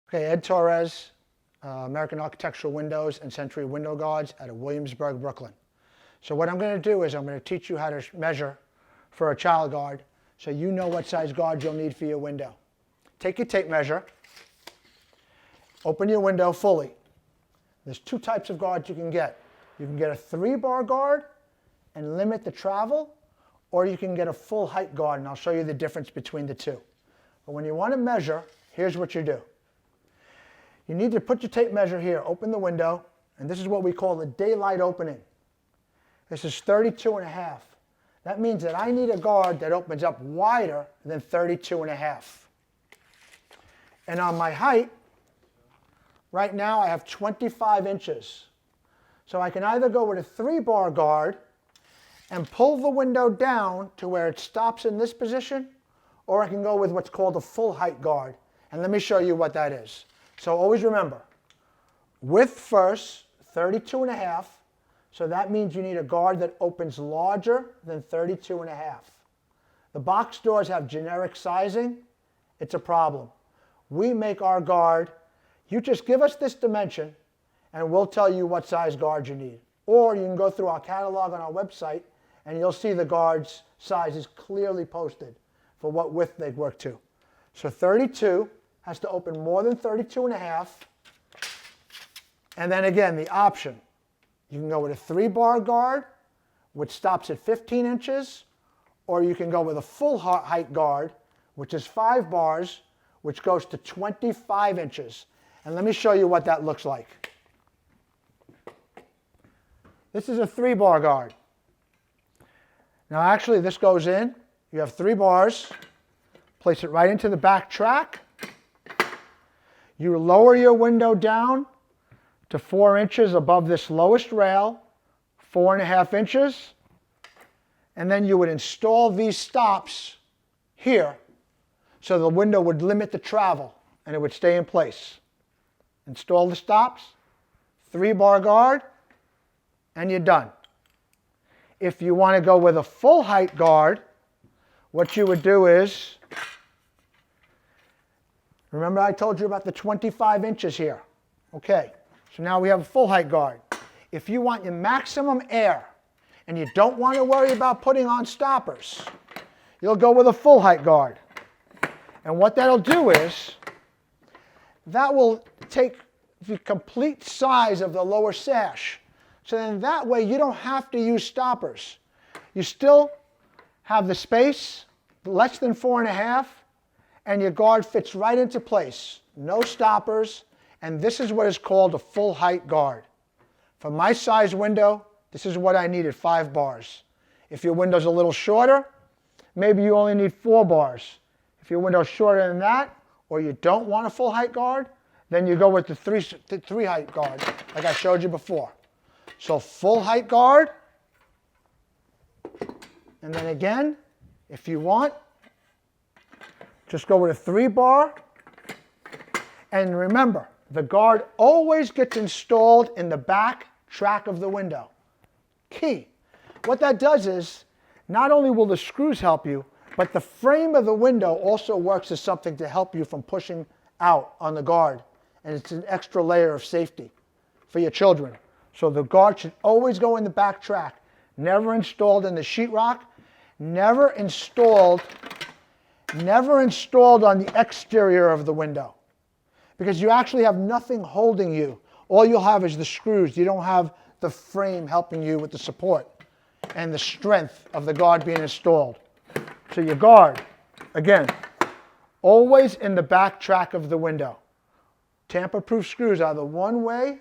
Okay, Ed Torres, American Architectural Windows and Sentry Window Guards out of Williamsburg, Brooklyn. So what I'm going to do is I'm going to teach you how to measure for a child guard so you know what size guard you'll need for your window. Take your tape measure, open your window fully. There's two types of guards you can get. You can get a 3-bar guard and limit the travel, or you can get a full height guard, and I'll show you the difference between the two. But when you want to measure, here's what you do. You need to put your tape measure here, open the window, and this is what we call the daylight opening. This is 32.5. That means that I need a guard that opens up wider than 32.5. And on my height, right now I have 25 inches. So I can either go with a 3-bar guard and pull the window down to where it stops in this position, or I can go with what's called a full height guard. And let me show you what that is. So always remember, width first, 32.5. So that means you need a guard that opens larger than 32.5. The box doors have generic sizing. It's a problem. We make our guard. You just give us this dimension, and we'll tell you what size guard you need. Or you can go through our catalog on our website, and you'll see the guard's sizes clearly posted for what width they work to. So 32 has to open more than 32.5. And then again, the option. You can go with a 3-bar guard, which stops at 15 inches, or you can go with a full height guard, which is 5 bars, which goes to 25 inches. And let me show you what that looks like. This is a 3-bar guard. Now actually this goes in. You have 3 bars. Place it right into the back track. You lower your window down to 4 inches above this lowest rail, 4.5 inches. And then you would install these stops here so the window would limit the travel and it would stay in place. Install the stops, 3-bar guard, and you're done. If you want to go with a full height guard, what you would do is, remember I told you about the 25 inches here. Okay, so now we have a full height guard. If you want your maximum air and you don't want to worry about putting on stoppers, you'll go with a full height guard. And what that'll do is, that will take the complete size of the lower sash. So then that way you don't have to use stoppers. You still have the space, less than 4.5, and your guard fits right into place. No stoppers, and this is what is called a full height guard. For my size window, this is what I needed, 5 bars. If your window's a little shorter, maybe you only need 4 bars. If your window's shorter than that, or you don't want a full height guard, then you go with the 3 height guard, like I showed you before. So full height guard, and then again, if you want, just go with a 3-bar. And remember, the guard always gets installed in the back track of the window. Key. What that does is, not only will the screws help you, but the frame of the window also works as something to help you from pushing out on the guard. And it's an extra layer of safety for your children. So the guard should always go in the back track. Never installed in the sheetrock. Never installed on the exterior of the window. Because you actually have nothing holding you. All you'll have is the screws. You don't have the frame helping you with the support and the strength of the guard being installed. So your guard, again, always in the back track of the window. Tamper-proof screws, either one-way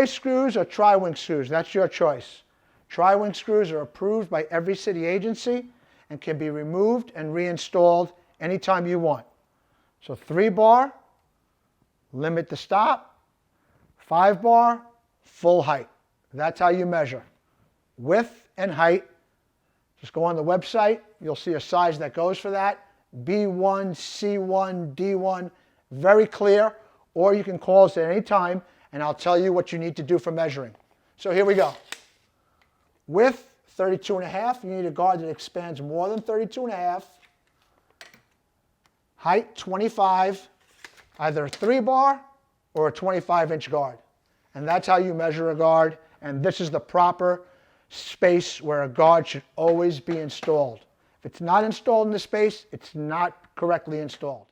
screws or tri-wing screws. That's your choice. Tri-wing screws are approved by every city agency and can be removed and reinstalled anytime you want. So 3-bar, limit the stop. 5-bar, full height. That's how you measure. Width and height. Just go on the website. You'll see a size that goes for that. B1, C1, D1, very clear. Or you can call us at any time, and I'll tell you what you need to do for measuring. So here we go. Width, 32.5. You need a guard that expands more than 32.5. height 25, either a 3-bar or a 25-inch guard. And that's how you measure a guard, and this is the proper space where a guard should always be installed. If it's not installed in the space, it's not correctly installed.